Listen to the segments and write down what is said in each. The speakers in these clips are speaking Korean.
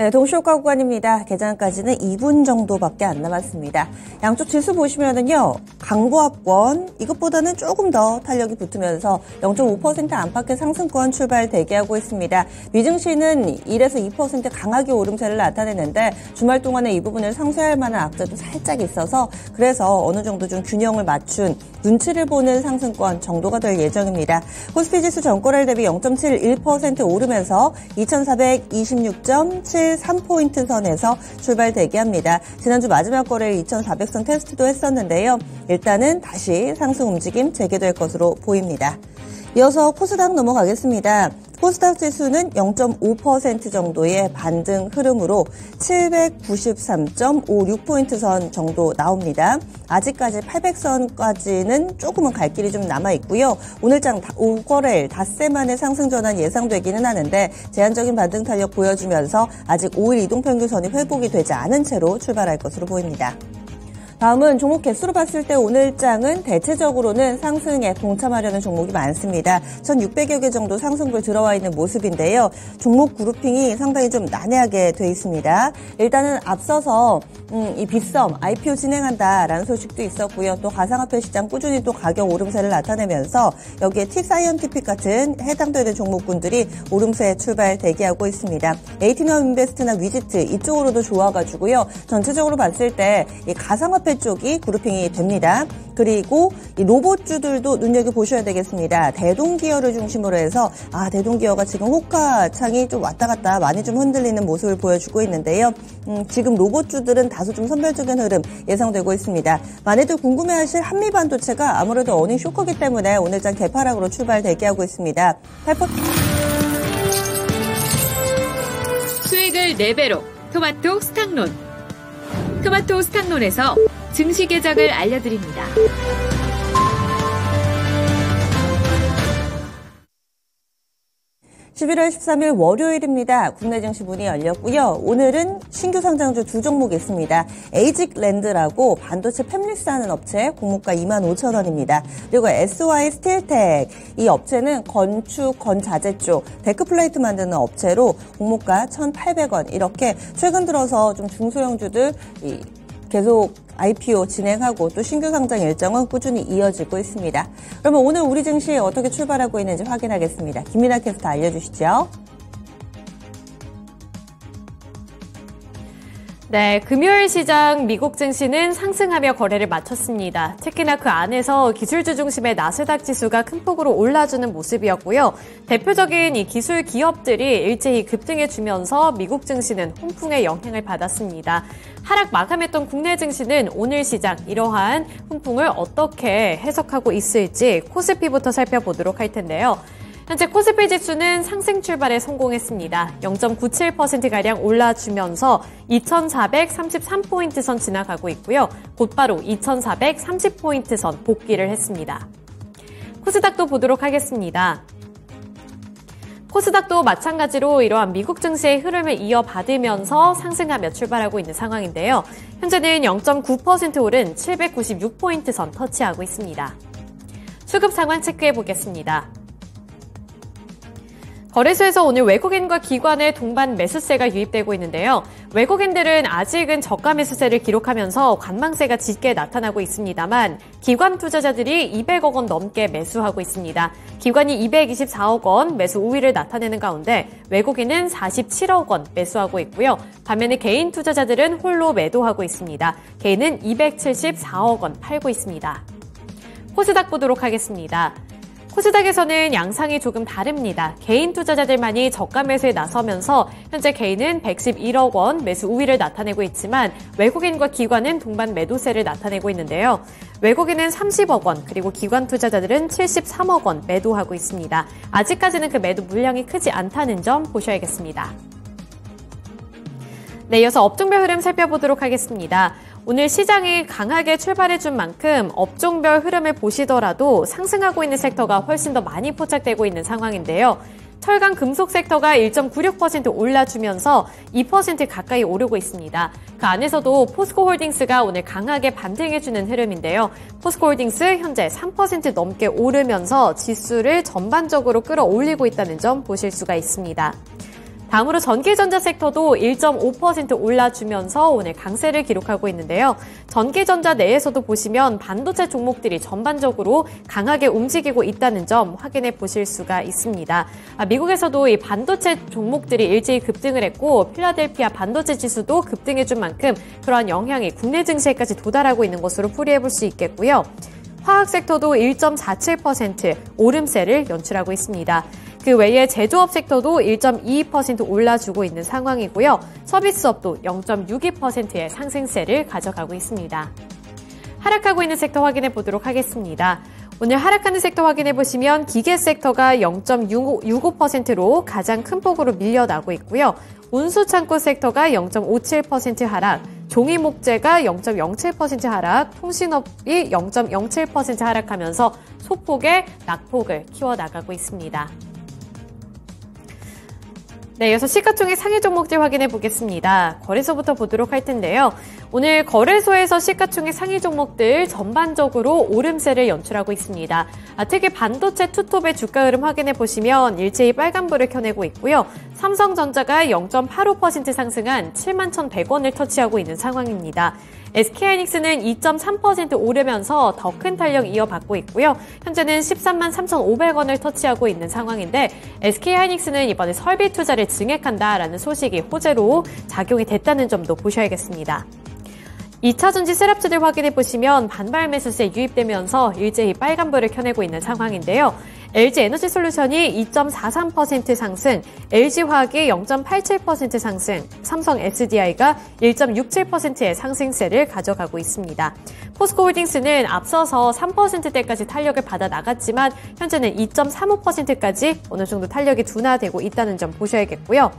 네, 동시효과 구간입니다. 개장까지는 2분 정도밖에 안 남았습니다. 양쪽 지수 보시면은요, 강보합권 이것보다는 조금 더 탄력이 붙으면서 0.5% 안팎의 상승권 출발 대기하고 있습니다. 미증시는 1에서 2% 강하게 오름세를 나타내는데 주말 동안에 이 부분을 상쇄할 만한 악재도 살짝 있어서 그래서 어느 정도 좀 균형을 맞춘 눈치를 보는 상승권 정도가 될 예정입니다. 코스피 지수 전거래일 대비 0.71% 오르면서 2426.73포인트 선에서 출발 대기합니다. 지난주 마지막 거래일 2400선 테스트도 했었는데요. 일단은 다시 상승 움직임 재개될 것으로 보입니다. 이어서 코스닥 넘어가겠습니다. 코스닥 지수는 0.5% 정도의 반등 흐름으로 793.56포인트 선 정도 나옵니다. 아직까지 800선까지는 조금은 갈 길이 좀 남아있고요. 오늘장 5거래일 닷새 만에 상승 전환 예상되기는 하는데 제한적인 반등 탄력 보여주면서 아직 5일 이동평균선이 회복이 되지 않은 채로 출발할 것으로 보입니다. 다음은 종목 개수로 봤을 때 오늘장은 대체적으로는 상승에 동참하려는 종목이 많습니다. 1,600여 개 정도 상승불 들어와 있는 모습인데요. 종목 그룹핑이 상당히 좀 난해하게 돼 있습니다. 일단은 앞서서 이 빗썸 IPO 진행한다라는 소식도 있었고요. 또 가상화폐 시장 꾸준히 또 가격 오름세를 나타내면서 여기에 T사이언티픽 같은 해당되는 종목군들이 오름세 출발 대기하고 있습니다. 에이티넘인베스트나 위지트 이쪽으로도 좋아가지고요. 전체적으로 봤을 때 이 가상화폐 쪽이 그룹핑이 됩니다. 그리고 이 로봇주들도 눈여겨보셔야 되겠습니다. 대동기어를 중심으로 해서 대동기어가 지금 호가창이 좀 왔다 갔다 많이 좀 흔들리는 모습을 보여주고 있는데요. 지금 로봇주들은 다소 좀 선별적인 흐름 예상되고 있습니다. 많이들 궁금해하실 한미반도체가 아무래도 어닝 쇼커기 때문에 오늘장 개파락으로 출발 대기하고 있습니다. 수익을 4배로 토마토 스탁론. 토마토 스탁론에서 증시 계작을 알려드립니다. 11월 13일 월요일입니다. 국내 증시 문이 열렸고요. 오늘은 신규 상장주 두 종목 있습니다. 에이직랜드라고 반도체 팹리스 하는 업체 공모가 25,000원입니다. 그리고 SY 스틸텍 이 업체는 건축, 건자재 쪽 데크플레이트 만드는 업체로 공모가 1,800원 이렇게 최근 들어서 좀 중소형주들 계속 IPO 진행하고 또 신규 상장 일정은 꾸준히 이어지고 있습니다. 그러면 오늘 우리 증시 어떻게 출발하고 있는지 확인하겠습니다. 김민아 캐스터 알려주시죠. 네, 금요일 시장 미국 증시는 상승하며 거래를 마쳤습니다. 특히나 그 안에서 기술주 중심의 나스닥 지수가 큰 폭으로 올라주는 모습이었고요. 대표적인 이 기술 기업들이 일제히 급등해주면서 미국 증시는 훈풍의 영향을 받았습니다. 하락 마감했던 국내 증시는 오늘 시장 이러한 훈풍을 어떻게 해석하고 있을지 코스피부터 살펴보도록 할 텐데요. 현재 코스피 지수는 상승 출발에 성공했습니다. 0.97%가량 올라주면서 2433포인트 선 지나가고 있고요. 곧바로 2430포인트 선 복귀를 했습니다. 코스닥도 보도록 하겠습니다. 코스닥도 마찬가지로 이러한 미국 증시의 흐름을 이어받으면서 상승하며 출발하고 있는 상황인데요. 현재는 0.9% 오른 796포인트 선 터치하고 있습니다. 수급 상황 체크해 보겠습니다. 거래소에서 오늘 외국인과 기관의 동반 매수세가 유입되고 있는데요. 외국인들은 아직은 저가 매수세를 기록하면서 관망세가 짙게 나타나고 있습니다만 기관 투자자들이 200억 원 넘게 매수하고 있습니다. 기관이 224억 원 매수 우위를 나타내는 가운데 외국인은 47억 원 매수하고 있고요. 반면에 개인 투자자들은 홀로 매도하고 있습니다. 개인은 274억 원 팔고 있습니다. 코스닥 보도록 하겠습니다. 코스닥에서는 양상이 조금 다릅니다. 개인 투자자들만이 저가 매수에 나서면서 현재 개인은 111억 원 매수 우위를 나타내고 있지만 외국인과 기관은 동반 매도세를 나타내고 있는데요. 외국인은 30억 원 그리고 기관 투자자들은 73억 원 매도하고 있습니다. 아직까지는 그 매도 물량이 크지 않다는 점 보셔야겠습니다. 네, 이어서 업종별 흐름 살펴보도록 하겠습니다. 오늘 시장이 강하게 출발해준 만큼 업종별 흐름을 보시더라도 상승하고 있는 섹터가 훨씬 더 많이 포착되고 있는 상황인데요. 철강 금속 섹터가 1.96% 올라주면서 2% 가까이 오르고 있습니다. 그 안에서도 포스코홀딩스가 오늘 강하게 반등해주는 흐름인데요. 포스코홀딩스 현재 3% 넘게 오르면서 지수를 전반적으로 끌어올리고 있다는 점 보실 수가 있습니다. 다음으로 전기전자 섹터도 1.5% 올라주면서 오늘 강세를 기록하고 있는데요. 전기전자 내에서도 보시면 반도체 종목들이 전반적으로 강하게 움직이고 있다는 점 확인해 보실 수가 있습니다. 미국에서도 이 반도체 종목들이 일제히 급등을 했고 필라델피아 반도체 지수도 급등해준 만큼 그러한 영향이 국내 증시에까지 도달하고 있는 것으로 풀이해 볼 수 있겠고요. 화학 섹터도 1.47% 오름세를 연출하고 있습니다. 그 외에 제조업 섹터도 1.22% 올라주고 있는 상황이고요. 서비스업도 0.62%의 상승세를 가져가고 있습니다. 하락하고 있는 섹터 확인해 보도록 하겠습니다. 오늘 하락하는 섹터 확인해 보시면 기계 섹터가 0.65%로 가장 큰 폭으로 밀려나고 있고요. 운수창고 섹터가 0.57% 하락, 종이목재가 0.07% 하락, 통신업이 0.07% 하락하면서 소폭의 낙폭을 키워나가고 있습니다. 네, 이어서 시가총액 상위 종목들 확인해 보겠습니다. 거래소부터 보도록 할 텐데요. 오늘 거래소에서 시가총액 상위 종목들 전반적으로 오름세를 연출하고 있습니다. 특히 반도체 투톱의 주가 흐름 확인해 보시면 일제히 빨간불을 켜내고 있고요. 삼성전자가 0.85% 상승한 71,100원을 터치하고 있는 상황입니다. SK하이닉스는 2.3% 오르면서 더 큰 탄력 이어받고 있고요. 현재는 13만 3,500원을 터치하고 있는 상황인데 SK하이닉스는 이번에 설비 투자를 증액한다라는 소식이 호재로 작용이 됐다는 점도 보셔야겠습니다. 2차전지 셋업주들 확인해 보시면 반발 매수세 유입되면서 일제히 빨간불을 켜내고 있는 상황인데요. LG에너지솔루션이 2.43% 상승, LG화학이 0.87% 상승, 삼성 SDI가 1.67%의 상승세를 가져가고 있습니다. 포스코홀딩스는 앞서서 3%대까지 탄력을 받아 나갔지만 현재는 2.35%까지 어느 정도 탄력이 둔화되고 있다는 점 보셔야겠고요.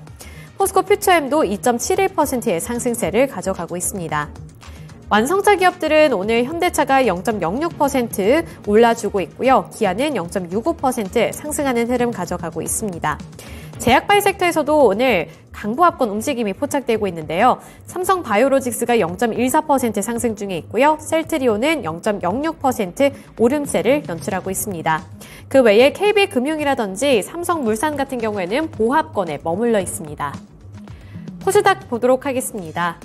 포스코 퓨처엠도 2.71%의 상승세를 가져가고 있습니다. 완성차 기업들은 오늘 현대차가 0.06% 올라주고 있고요. 기아는 0.65% 상승하는 흐름 가져가고 있습니다. 제약바이오 섹터에서도 오늘 강보합권 움직임이 포착되고 있는데요. 삼성바이오로직스가 0.14% 상승 중에 있고요. 셀트리온은 0.06% 오름세를 연출하고 있습니다. 그 외에 KB금융이라든지 삼성물산 같은 경우에는 보합권에 머물러 있습니다. 코스닥 보도록 하겠습니다.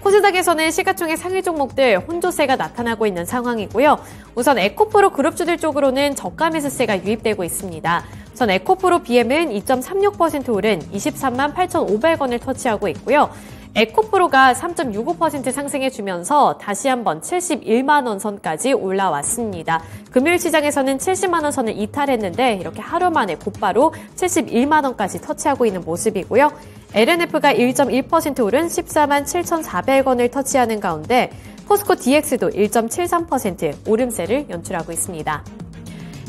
코스닥에서는 시가총액 상위 종목들 혼조세가 나타나고 있는 상황이고요. 우선 에코프로 그룹주들 쪽으로는 저가 매수세가 유입되고 있습니다. 우선 에코프로 BM은 2.36% 오른 23만 8,500원을 터치하고 있고요. 에코프로가 3.65% 상승해주면서 다시 한번 71만 원 선까지 올라왔습니다. 금요일 시장에서는 70만 원 선을 이탈했는데 이렇게 하루 만에 곧바로 71만 원까지 터치하고 있는 모습이고요. LNF가 1.1% 오른 14만 7,400원을 터치하는 가운데 포스코 DX도 1.73% 오름세를 연출하고 있습니다.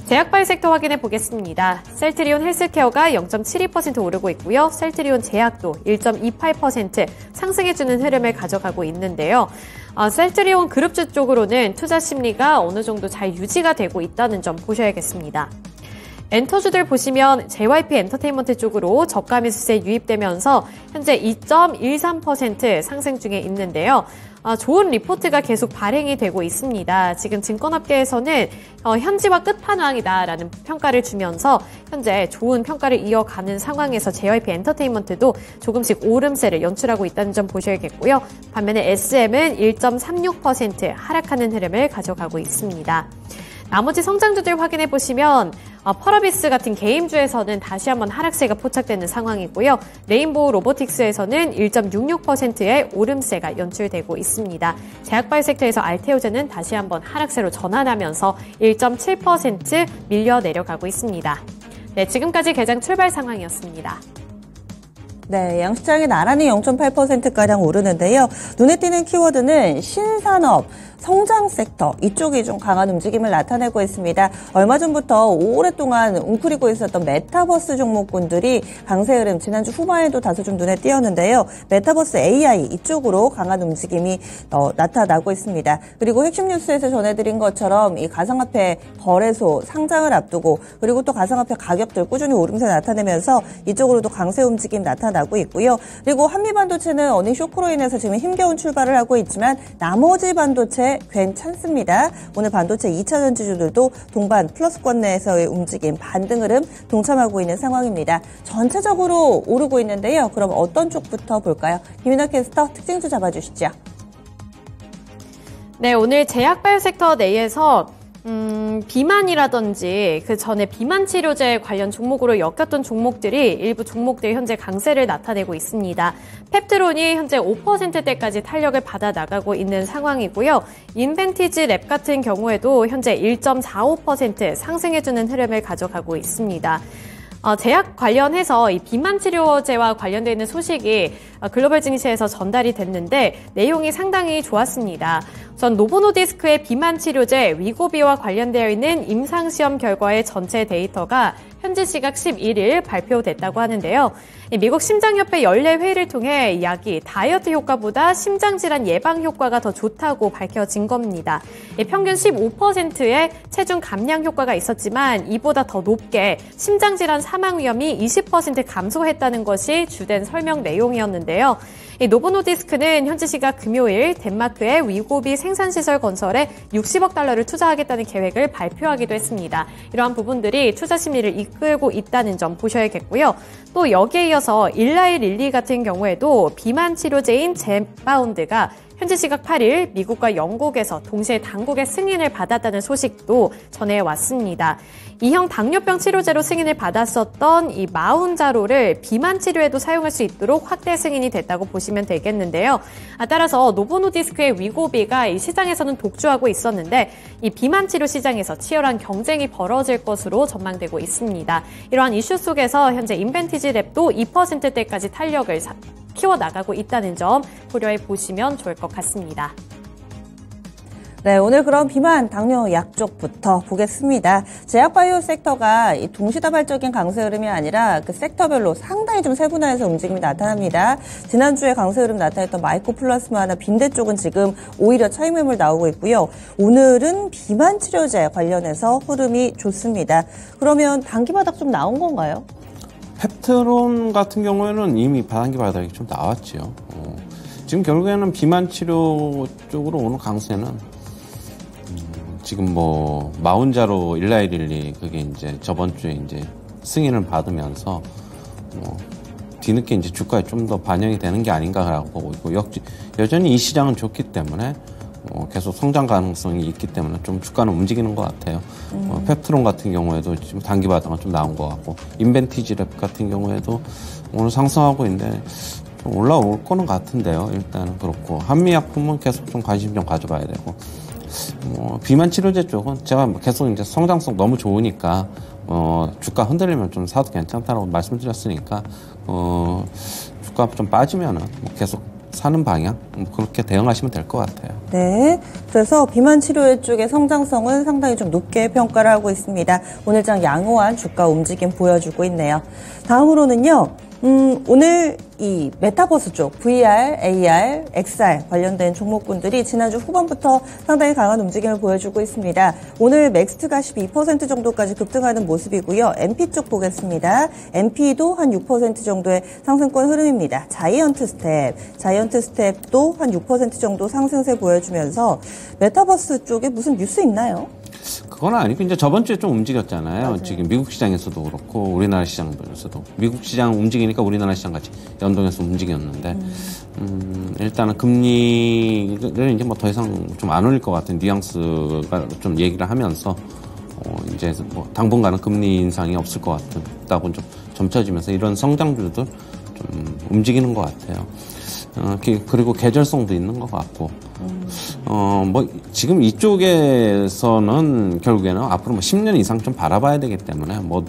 제약바이오 섹터 확인해 보겠습니다. 셀트리온 헬스케어가 0.72% 오르고 있고요. 셀트리온 제약도 1.28% 상승해주는 흐름을 가져가고 있는데요. 셀트리온 그룹주 쪽으로는 투자 심리가 어느 정도 잘 유지가 되고 있다는 점 보셔야겠습니다. 엔터주들 보시면 JYP 엔터테인먼트 쪽으로 저가 매수세 유입되면서 현재 2.13% 상승 중에 있는데요. 좋은 리포트가 계속 발행이 되고 있습니다. 지금 증권업계에서는 현지화 끝판왕이다라는 평가를 주면서 현재 좋은 평가를 이어가는 상황에서 JYP 엔터테인먼트도 조금씩 오름세를 연출하고 있다는 점 보셔야겠고요. 반면에 SM은 1.36% 하락하는 흐름을 가져가고 있습니다. 나머지 성장주들 확인해 보시면 펄어비스 같은 게임주에서는 다시 한번 하락세가 포착되는 상황이고요. 레인보우 로보틱스에서는 1.66%의 오름세가 연출되고 있습니다. 제약바이오 섹터에서 알테오젠은 다시 한번 하락세로 전환하면서 1.7% 밀려 내려가고 있습니다. 네, 지금까지 개장 출발 상황이었습니다. 네, 양시장이 나란히 0.8%가량 오르는데요. 눈에 띄는 키워드는 신산업, 성장 섹터 이쪽이 좀 강한 움직임을 나타내고 있습니다. 얼마 전부터 오랫동안 웅크리고 있었던 메타버스 종목군들이 강세 흐름 지난주 후반에도 다소 좀 눈에 띄었는데요. 메타버스 AI 이쪽으로 강한 움직임이 나타나고 있습니다. 그리고 핵심 뉴스에서 전해드린 것처럼 이 가상화폐 거래소 상장을 앞두고 그리고 또 가상화폐 가격들 꾸준히 오름세 나타내면서 이쪽으로도 강세 움직임 나타나고 있고요. 그리고 한미 반도체는 어닝 쇼크로 인해서 지금 힘겨운 출발을 하고 있지만 나머지 반도체 반도체 괜찮습니다. 오늘 반도체 2차 전지주들도 동반 플러스권 내에서의 움직임, 반등 흐름 동참하고 있는 상황입니다. 전체적으로 오르고 있는데요. 그럼 어떤 쪽부터 볼까요? 김윤아 캐스터 특징주 잡아주시죠. 네, 오늘 제약바이오 섹터 내에서 비만이라든지 그 전에 비만 치료제 관련 종목으로 엮였던 종목들이 일부 종목들 현재 강세를 나타내고 있습니다. 펩트론이 현재 5%대까지 탄력을 받아 나가고 있는 상황이고요. 인벤티지 랩 같은 경우에도 현재 1.45% 상승해주는 흐름을 가져가고 있습니다. 제약 관련해서 이 비만 치료제와 관련되어 있는 소식이 글로벌 증시에서 전달이 됐는데 내용이 상당히 좋았습니다. 우선 노보노디스크의 비만 치료제 위고비와 관련되어 있는 임상시험 결과의 전체 데이터가 현지 시각 11일 발표됐다고 하는데요. 미국 심장협회 연례 회의를 통해 이 약이 다이어트 효과보다 심장질환 예방 효과가 더 좋다고 밝혀진 겁니다. 평균 15%의 체중 감량 효과가 있었지만 이보다 더 높게 심장질환 사망 위험이 20% 감소했다는 것이 주된 설명 내용이었는데요. 이 노보노디스크는 현지 시각 금요일 덴마크의 위고비 생산시설 건설에 60억 달러를 투자하겠다는 계획을 발표하기도 했습니다. 이러한 부분들이 투자 심리를 이끌고 있다는 점 보셔야겠고요. 또 여기에 이어서 일라이 릴리 같은 경우에도 비만 치료제인 젠바운드가 현지 시각 8일 미국과 영국에서 동시에 당국의 승인을 받았다는 소식도 전해왔습니다. 이형 당뇨병 치료제로 승인을 받았었던 이 마운자로를 비만 치료에도 사용할 수 있도록 확대 승인이 됐다고 보시면 되겠는데요. 따라서 노보노디스크의 위고비가 이 시장에서는 독주하고 있었는데 이 비만 치료 시장에서 치열한 경쟁이 벌어질 것으로 전망되고 있습니다. 이러한 이슈 속에서 현재 인벤티지 랩도 2%대까지 탄력을 키워나가고 있다는 점 고려해 보시면 좋을 것 같습니다. 네, 오늘 그럼 비만, 당뇨 약 쪽부터 보겠습니다. 제약바이오 섹터가 이 동시다발적인 강세 흐름이 아니라 그 섹터별로 상당히 좀 세분화해서 움직임이 나타납니다. 지난주에 강세 흐름 나타냈던 마이코플라스마나 빈대 쪽은 지금 오히려 차익 매물 나오고 있고요. 오늘은 비만 치료제 관련해서 흐름이 좋습니다. 그러면 단기 바닥 좀 나온 건가요? 펩트론 같은 경우에는 이미 단기 바닥이 좀 나왔죠. 지금 결국에는 비만 치료 쪽으로 오는 강세는 지금 뭐 마운자로 일라이릴리 그게 이제 저번 주에 이제 승인을 받으면서 뒤늦게 이제 주가에 좀 더 반영이 되는 게 아닌가라고 보고 있고 여전히 이 시장은 좋기 때문에 계속 성장 가능성이 있기 때문에 좀 주가는 움직이는 것 같아요. 펩트론 같은 경우에도 지금 단기 바닥은 좀 나온 것 같고 인벤티지 랩 같은 경우에도 오늘 상승하고 있는데 좀 올라올 거는 같은데요. 일단은 그렇고 한미약품은 계속 좀 관심 좀 가져봐야 되고 비만 치료제 쪽은 제가 계속 이제 성장성 너무 좋으니까 주가 흔들리면 좀 사도 괜찮다라고 말씀드렸으니까 주가 좀 빠지면은 계속 사는 방향 그렇게 대응하시면 될 것 같아요. 네, 그래서 비만 치료제 쪽의 성장성은 상당히 좀 높게 평가를 하고 있습니다. 오늘장 양호한 주가 움직임 보여주고 있네요. 다음으로는요. 오늘 이 메타버스 쪽 VR, AR, XR 관련된 종목군들이 지난주 후반부터 상당히 강한 움직임을 보여주고 있습니다. 오늘 맥스트가 12% 정도까지 급등하는 모습이고요. MP 쪽 보겠습니다. MP도 한 6% 정도의 상승권 흐름입니다. 자이언트 스텝도 한 6% 정도 상승세 보여주면서 메타버스 쪽에 무슨 뉴스 있나요? 그건 아니고 이제 저번 주에 좀 움직였잖아요. 맞아요. 지금 미국 시장에서도 그렇고 우리나라 시장에서도 미국 시장 움직이니까 우리나라 시장 같이 연동해서 움직였는데 일단은 금리를 이제 뭐 더 이상 좀 안 올릴 것 같은 뉘앙스가 좀 얘기를 하면서 이제 뭐 당분간은 금리 인상이 없을 것 같다고 좀 점쳐지면서 이런 성장주도 좀 움직이는 것 같아요. 그리고 계절성도 있는 것 같고, 뭐, 지금 이쪽에서는 결국에는 앞으로 뭐 10년 이상 좀 바라봐야 되기 때문에 뭐,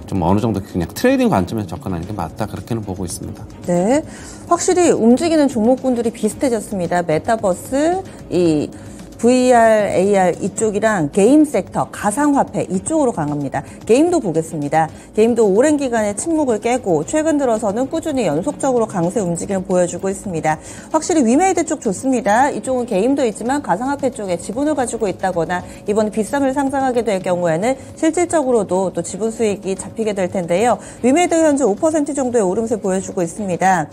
좀 어느 정도 그냥 트레이딩 관점에서 접근하는 게 맞다. 그렇게는 보고 있습니다. 네. 확실히 움직이는 종목군들이 비슷해졌습니다. 메타버스, 이 VR, AR 이쪽이랑 게임 섹터, 가상화폐 이쪽으로 강합니다. 게임도 보겠습니다. 게임도 오랜 기간의 침묵을 깨고 최근 들어서는 꾸준히 연속적으로 강세 움직임을 보여주고 있습니다. 확실히 위메이드 쪽 좋습니다. 이쪽은 게임도 있지만 가상화폐 쪽에 지분을 가지고 있다거나 이번 비썸을 상장하게 될 경우에는 실질적으로도 또 지분 수익이 잡히게 될 텐데요. 위메이드 현재 5% 정도의 오름세 보여주고 있습니다.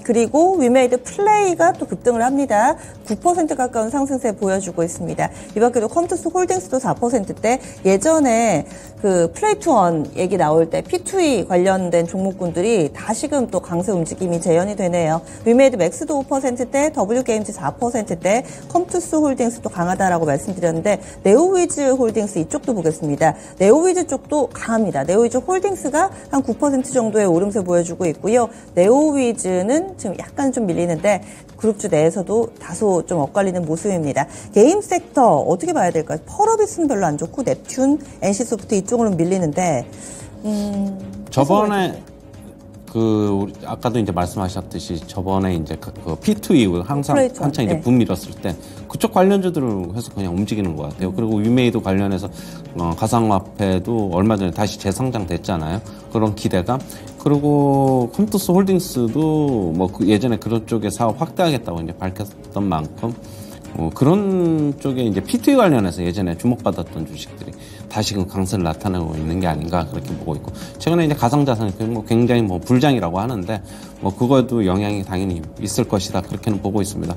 그리고 위메이드 플레이가 또 급등을 합니다. 9% 가까운 상승세 보여주고 있습니다. 이 밖에도 컴투스 홀딩스도 4%대 예전에 그 플레이투원 얘기 나올 때 P2E 관련된 종목군들이 다시금 또 강세 움직임이 재현이 되네요. 위메이드 맥스도 5%대, W게임즈 4%대, 컴투스 홀딩스도 강하다라고 말씀드렸는데 네오위즈 홀딩스 이쪽도 보겠습니다. 네오위즈 쪽도 강합니다. 네오위즈 홀딩스가 한 9% 정도의 오름세 보여주고 있고요. 네오위즈는 지금 약간 좀 밀리는데 그룹주 내에서도 다소 좀 엇갈리는 모습입니다. 게임 섹터 어떻게 봐야 될까요? 펄어비스는 별로 안 좋고 넵튠, NC소프트 이쪽으로 밀리는데 저번에 우리 아까도 이제 말씀하셨듯이 저번에 이제 그 P2E 한창 이제 네. 붐 밀었을 때 그쪽 관련주들을 해서 그냥 움직이는 것 같아요. 그리고 위메이도 관련해서 가상화폐도 얼마 전에 다시 재성장됐잖아요. 그런 기대감. 그리고 컴투스 홀딩스도 뭐 예전에 그런 쪽에 사업 확대하겠다고 이제 밝혔던 만큼 그런 쪽에 이제 P2E 관련해서 예전에 주목받았던 주식들이 다시금 강세를 나타내고 있는 게 아닌가 그렇게 보고 있고 최근에 이제 가상자산이 뭐 굉장히 뭐 불장이라고 하는데 뭐 그거에도 영향이 당연히 있을 것이다 그렇게는 보고 있습니다.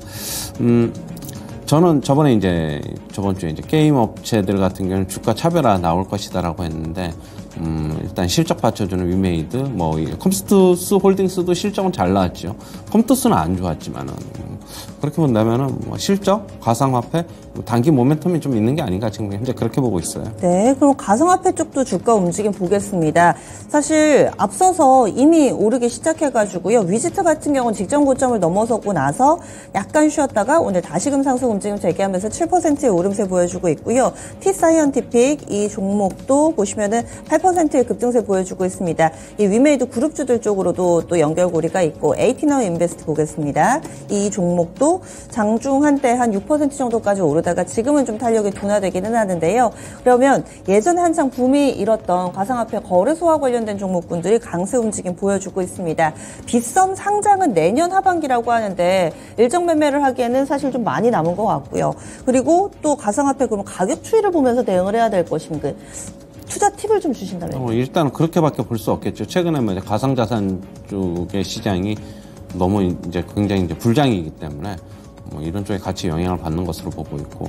저는 저번 주에 이제 게임 업체들 같은 경우는 주가 차별화 나올 것이다라고 했는데 일단 실적 받쳐주는 위메이드, 뭐 컴투스 홀딩스도 실적은 잘 나왔죠. 컴투스는 안 좋았지만은 그렇게 본다면은 뭐 실적, 가상화폐, 단기 모멘텀이 좀 있는 게 아닌가 지금 현재 그렇게 보고 있어요. 네, 그럼 가상화폐 쪽도 주가 움직임 보겠습니다. 사실 앞서서 이미 오르기 시작해가지고요. 위지트 같은 경우는 직전 고점을 넘어서고 나서 약간 쉬었다가 오늘 다시금 상승 움직임 재개하면서 7%의 오름세 보여주고 있고요. T사이언티픽 이 종목도 보시면은 8%의 급등세 보여주고 있습니다. 이 위메이드 그룹주들 쪽으로도 또 연결고리가 있고 에이티나우 인베스트 보겠습니다. 이 종목도 장중 한때 한 6% 정도까지 오르다가 지금은 좀 탄력이 둔화되기는 하는데요. 그러면 예전에 한창 붐이 일었던 가상화폐 거래소와 관련된 종목군들이 강세 움직임 보여주고 있습니다. 빗썸 상장은 내년 하반기라고 하는데 일정 매매를 하기에는 사실 좀 많이 남은 것 같고요. 그리고 또 가상화폐 그러면 가격 추이를 보면서 대응을 해야 될 것인가? 투자 팁을 좀 주신다면? 일단 그렇게밖에 볼 수 없겠죠. 최근에 뭐 가상자산 쪽의 시장이 너무 이제 굉장히 이제 불장이기 때문에 뭐 이런 쪽에 같이 영향을 받는 것으로 보고 있고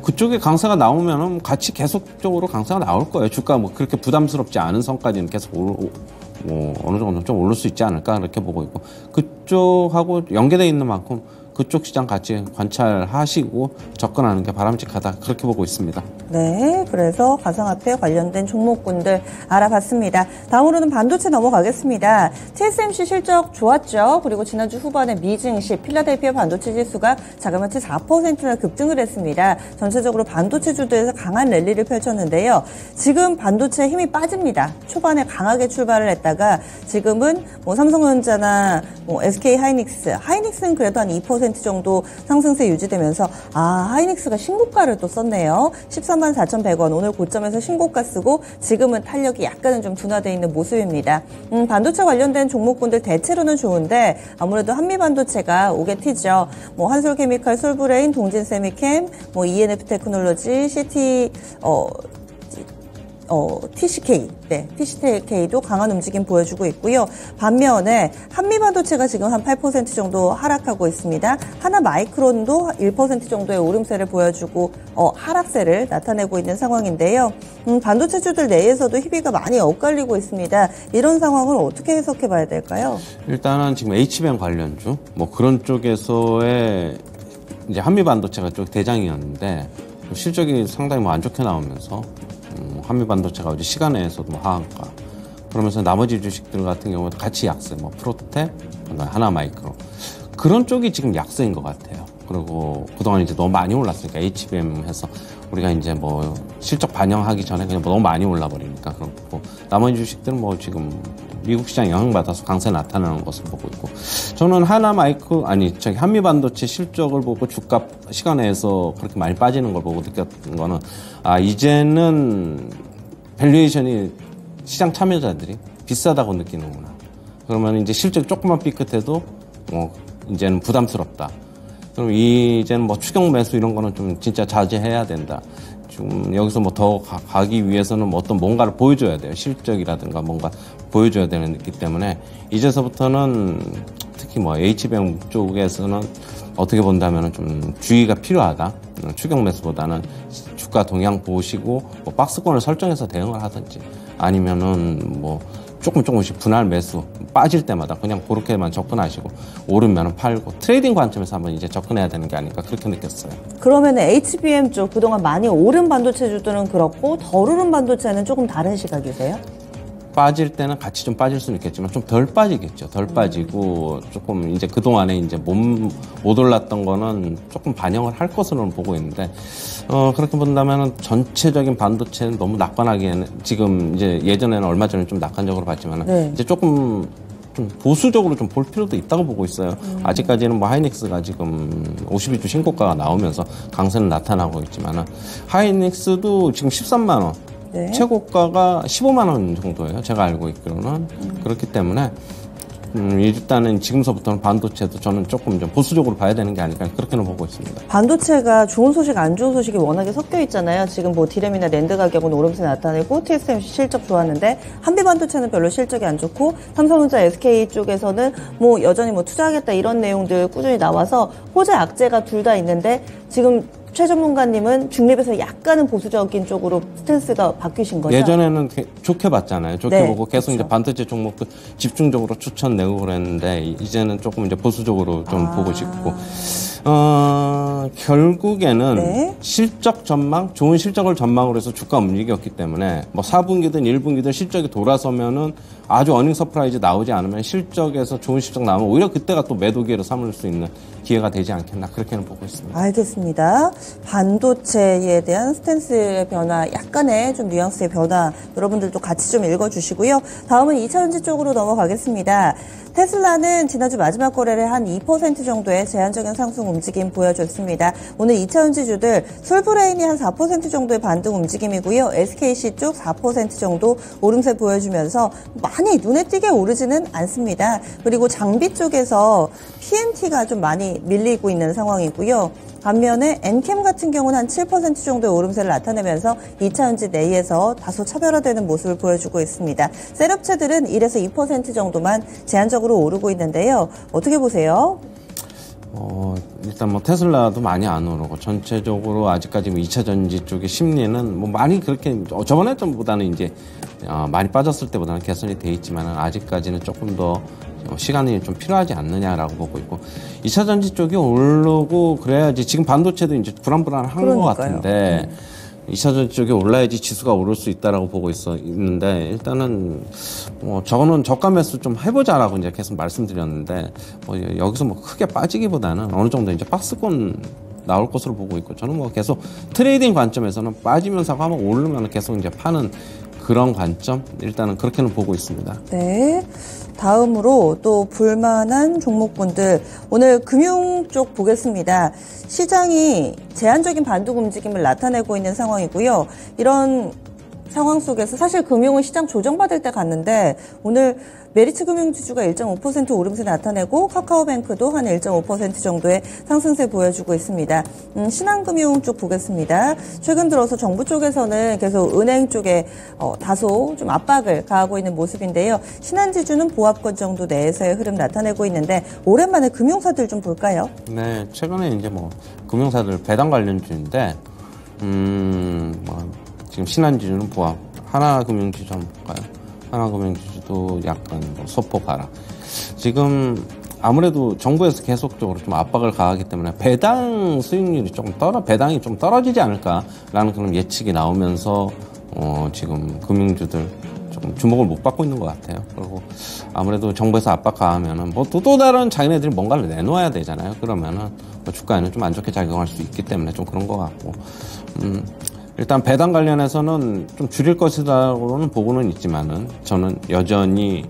그쪽에 강세가 나오면은 같이 계속적으로 강세가 나올 거예요. 주가 뭐 그렇게 부담스럽지 않은 선까지는 계속 어느 정도 좀 오를 수 있지 않을까 그렇게 보고 있고 그쪽하고 연계되어 있는 만큼 그쪽 시장 같이 관찰하시고 접근하는 게 바람직하다 그렇게 보고 있습니다. 네, 그래서 가상화폐 관련된 종목군들 알아봤습니다. 다음으로는 반도체 넘어가겠습니다. TSMC 실적 좋았죠. 그리고 지난주 후반에 미증시 필라델피아 반도체 지수가 자그마치 4%나 급등을 했습니다. 전체적으로 반도체주들에서 강한 랠리를 펼쳤는데요. 지금 반도체 힘이 빠집니다. 초반에 강하게 출발을 했다가 지금은 뭐 삼성전자나 뭐 SK 하이닉스는 그래도 한 2% 정도 상승세 유지되면서 하이닉스가 신고가를 또 썼네요. 13만 4,100원 오늘 고점에서 신고가 쓰고 지금은 탄력이 약간은 좀 둔화되어 있는 모습입니다. 반도체 관련된 종목군들 대체로는 좋은데 아무래도 한미반도체가 오게 튀죠. 뭐 한솔케미칼, 솔브레인, 동진세미캠, 뭐 ENF 테크놀로지, TCK도 강한 움직임 보여주고 있고요. 반면에 한미반도체가 지금 한 8% 정도 하락하고 있습니다. 하나마이크론도 1% 정도의 오름세를 보여주고 하락세를 나타내고 있는 상황인데요. 반도체주들 내에서도 희비가 많이 엇갈리고 있습니다. 이런 상황을 어떻게 해석해 봐야 될까요? 일단은 지금 HBM 관련주 뭐 그런 쪽에서의 이제 한미반도체가 쪽 대장이었는데 실적이 상당히 뭐 안 좋게 나오면서 한미반도체가 어제 시간에서도 뭐 하한가 그러면서 나머지 주식들 같은 경우도 같이 약세 뭐 프로테, 하나마이크로 그런 쪽이 지금 약세인 것 같아요. 그리고 그동안 이제 너무 많이 올랐으니까 HBM 해서 우리가 이제 뭐 실적 반영하기 전에 그냥 너무 많이 올라버리니까 그렇고 나머지 주식들은 뭐 지금 미국 시장 영향받아서 강세 나타나는 것을 보고 있고, 저는 한미 반도체 실적을 보고 주가 시간에서 그렇게 많이 빠지는 걸 보고 느꼈던 거는, 이제는 밸류에이션이 시장 참여자들이 비싸다고 느끼는구나. 그러면 이제 실적이 조금만 삐끗해도 이제는 부담스럽다. 그럼 이제는 추경 매수 이런 거는 좀 진짜 자제해야 된다. 지금 여기서 더 가기 위해서는 어떤 뭔가를 보여줘야 돼요. 실적이라든가 뭔가 보여줘야 되기 때문에 이제서부터는 특히 H뱅 쪽에서는 어떻게 본다면 좀 주의가 필요하다. 추경 매수보다는 주가 동향 보시고 박스권을 설정해서 대응을 하든지, 아니면은 조금씩 분할 매수 빠질 때마다 그냥 그렇게만 접근하시고 오르면 팔고, 트레이딩 관점에서 한번 이제 접근해야 되는 게 아닐까, 그렇게 느꼈어요. 그러면 HBM 쪽 그동안 많이 오른 반도체주들은 그렇고 덜 오른 반도체는 조금 다른 시각이세요? 빠질 때는 같이 좀 빠질 수는 있겠지만 좀 덜 빠지겠죠. 덜 빠지고 조금 이제 그동안에 이제 못 올랐던 거는 조금 반영을 할 것으로는 보고 있는데, 그렇게 본다면은 전체적인 반도체는 너무 낙관하기에는, 지금 이제 예전에는 얼마 전에 좀 낙관적으로 봤지만은 네. 이제 조금 좀 보수적으로 좀 볼 필요도 있다고 보고 있어요. 아직까지는 하이닉스가 지금 52주 신고가가 나오면서 강세는 나타나고 있지만은, 하이닉스도 지금 13만 원. 네. 최고가가 15만 원 정도예요. 제가 알고 있기로는. 그렇기 때문에 일단은 지금서부터는 반도체도 저는 조금 좀 보수적으로 봐야 되는 게 아닐까, 그렇게는 보고 있습니다. 반도체가 좋은 소식, 안 좋은 소식이 워낙에 섞여 있잖아요. 지금 디램이나 랜드 가격은 오름세 나타내고 TSMC 실적 좋았는데 한미 반도체는 별로 실적이 안 좋고, 삼성전자, SK 쪽에서는 여전히 투자하겠다 이런 내용들 꾸준히 나와서 호재 악재가 둘 다 있는데, 지금 최 전문가님은 중립에서 약간은 보수적인 쪽으로 스탠스가 바뀌신 거죠? 예전에는 좋게 봤잖아요. 좋게 네, 보고 계속 그렇죠. 이제 반도체 종목도 집중적으로 추천 내고 그랬는데, 이제는 조금 이제 보수적으로 좀 보고 싶고, 결국에는 네. 실적 전망, 좋은 실적을 전망으로 해서 주가 움직였기 때문에 4분기든 1분기든 실적이 돌아서면은 아주 어닝 서프라이즈 나오지 않으면, 실적에서 좋은 실적 나오면 오히려 그때가 또 매도 기회로 삼을 수 있는 기회가 되지 않겠나, 그렇게는 보고 있습니다. 알겠습니다. 반도체에 대한 스탠스의 변화, 약간의 좀 뉘앙스의 변화, 여러분들도 같이 좀 읽어주시고요. 다음은 2차전지 쪽으로 넘어가겠습니다. 테슬라는 지난주 마지막 거래를 한 2% 정도의 제한적인 상승 움직임 보여줬습니다. 오늘 2차전지주들 솔브레인이 한 4% 정도의 반등 움직임이고요. SKC 쪽 4% 정도 오름세 보여주면서 많이 눈에 띄게 오르지는 않습니다. 그리고 장비 쪽에서 PMT가 좀 많이 밀리고 있는 상황이고요. 반면에 엔캠 같은 경우는 한 7% 정도의 오름세를 나타내면서 2차전지 내에서 다소 차별화되는 모습을 보여주고 있습니다. 셀업체들은 1에서 2% 정도만 제한적으로 오르고 있는데요. 어떻게 보세요? 일단 테슬라도 많이 안 오르고, 전체적으로 아직까지 2차전지 쪽의 심리는 많이 그렇게 저번에 좀보다는 이제 많이 빠졌을 때보다는 개선이 돼 있지만, 아직까지는 조금 더 시간이 좀 필요하지 않느냐라고 보고 있고, 2차전지 쪽이 오르고 그래야지, 지금 반도체도 이제 불안불안한 것 같은데 2차전지 쪽이 올라야지 지수가 오를 수 있다라고 보고 있는데, 일단은 저거는 저가 매수 좀 해보자라고 이제 계속 말씀드렸는데, 여기서 크게 빠지기보다는 어느 정도 이제 박스권 나올 것으로 보고 있고, 저는 계속 트레이딩 관점에서는 빠지면서 한번 오르면 계속 이제 파는 그런 관점, 일단은 그렇게는 보고 있습니다. 네. 다음으로 또 볼만한 종목군들, 오늘 금융 쪽 보겠습니다. 시장이 제한적인 반등 움직임을 나타내고 있는 상황이고요. 이런 상황 속에서 사실 금융은 시장 조정받을 때 갔는데, 오늘 메리츠 금융지주가 1.5% 오름세 나타내고 카카오뱅크도 한 1.5% 정도의 상승세 보여주고 있습니다. 신한금융 쪽 보겠습니다. 최근 들어서 정부 쪽에서는 계속 은행 쪽에 다소 좀 압박을 가하고 있는 모습인데요. 신한지주는 보합권 정도 내에서의 흐름 나타내고 있는데, 오랜만에 금융사들 좀 볼까요? 네, 최근에 이제 금융사들 배당 관련주인데, 지금 신한지주는 보합, 하나금융지주 한번 볼까요? 하나금융지주도 약간 소폭 하락. 지금 아무래도 정부에서 계속적으로 좀 압박을 가하기 때문에 배당 수익률이 배당이 좀 떨어지지 않을까라는 그런 예측이 나오면서 지금 금융주들 조금 주목을 못 받고 있는 것 같아요. 그리고 아무래도 정부에서 압박 가하면은 또 다른 자기네들이 뭔가를 내놓아야 되잖아요. 그러면은 주가에는 좀 안 좋게 작용할 수 있기 때문에 좀 그런 것 같고, 일단 배당 관련해서는 좀 줄일 것이라고는 보고는 있지만은, 저는 여전히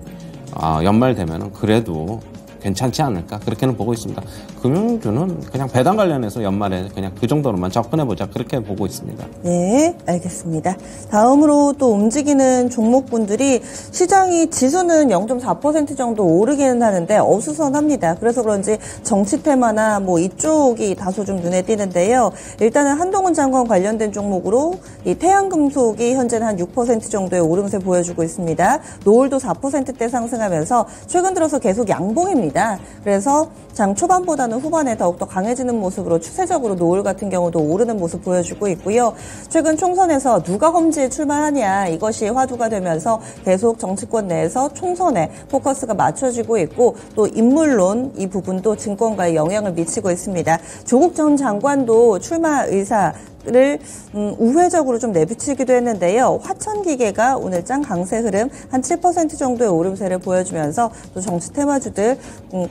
연말 되면은 그래도 괜찮지 않을까 그렇게는 보고 있습니다. 금융주는 그냥 배당 관련해서 연말에 그냥 그 정도로만 접근해보자 그렇게 보고 있습니다. 네, 알겠습니다. 다음으로 또 움직이는 종목군들이 시장이 지수는 0.4% 정도 오르기는 하는데 어수선합니다. 그래서 그런지 정치 테마나 뭐 이쪽이 다소 좀 눈에 띄는데요. 일단은 한동훈 장관 관련된 종목으로 이 태양금속이 현재는 한 6% 정도의 오름세 보여주고 있습니다. 노을도 4%대 상승하면서 최근 들어서 계속 양봉입니다. 그래서 장 초반보다는 후반에 더욱더 강해지는 모습으로 추세적으로 노을 같은 경우도 오르는 모습 보여주고 있고요. 최근 총선에서 누가 험지에 출마하냐 이것이 화두가 되면서 계속 정치권 내에서 총선에 포커스가 맞춰지고 있고 또 인물론 이 부분도 증권가에 영향을 미치고 있습니다. 조국 전 장관도 출마 의사 를 우회적으로 좀 내비치기도 했는데요. 화천기계가 오늘 장 강세 흐름 한 7% 정도의 오름세를 보여주면서 또 정치 테마주들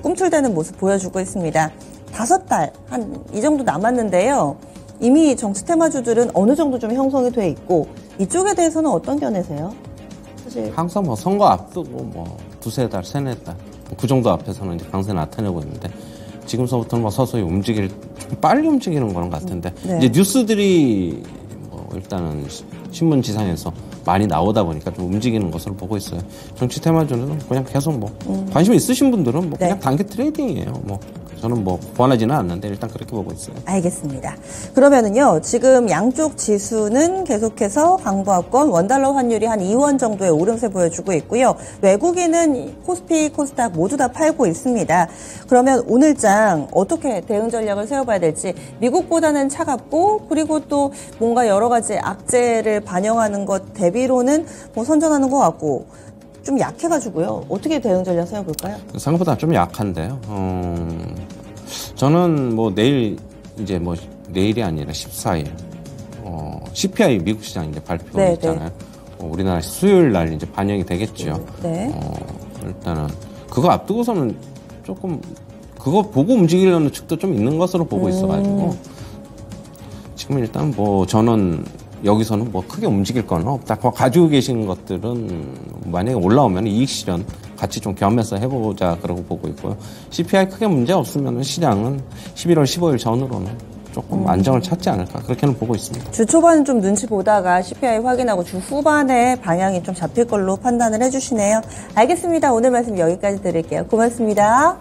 꿈틀대는 모습 보여주고 있습니다. 5달 한 이 정도 남았는데요. 이미 정치 테마주들은 어느 정도 좀 형성이 돼 있고 이쪽에 대해서는 어떤 견해세요? 사실 항상 뭐 선거 앞두고 뭐 두세 달, 세네 달 그 정도 앞에서는 이제 강세 나타내고 있는데 지금서부터는 뭐 서서히 좀 빨리 움직이는 거는 같은데 네. 이제 뉴스들이 뭐 일단은 신문 지상에서 많이 나오다 보니까 좀 움직이는 것으로 보고 있어요. 정치 테마주는 그냥 계속 뭐 관심 있으신 분들은 뭐 그냥 네. 단기 트레이딩이에요. 뭐 저는 뭐 권하지는 않는데 일단 그렇게 보고 있어요. 알겠습니다. 그러면은요, 지금 양쪽 지수는 계속해서 강보합권 원달러 환율이 한 2원 정도의 오름세 보여주고 있고요. 외국인은 코스피, 코스닥 모두 다 팔고 있습니다. 그러면 오늘장 어떻게 대응 전략을 세워봐야 될지 미국보다는 차갑고 그리고 또 뭔가 여러 가지 악재를 반영하는 것 대비로는 뭐 선전하는 것 같고 좀 약해가지고요. 어떻게 대응 전략 세워볼까요? 생각보다 좀 약한데요. 저는 뭐 내일 이제 뭐 내일이 아니라 14일 CPI 미국 시장 이제 발표 네, 있잖아요. 우리나라 수요일 날 이제 반영이 되겠죠. 네. 일단은 그거 앞두고서는 조금 그거 보고 움직이려는 측도 좀 있는 것으로 보고 있어가지고 지금 일단 뭐 저는 여기서는 뭐 크게 움직일 건 없다. 가지고 계신 것들은 만약에 올라오면 이익 실현 같이 좀 겸해서 해보자 그러고 보고 있고요. CPI 크게 문제 없으면 시장은 11월 15일 전으로는 조금 안정을 찾지 않을까 그렇게는 보고 있습니다. 주 초반은 좀 눈치 보다가 CPI 확인하고 주 후반에 방향이 좀 잡힐 걸로 판단을 해주시네요. 알겠습니다. 오늘 말씀 여기까지 드릴게요. 고맙습니다.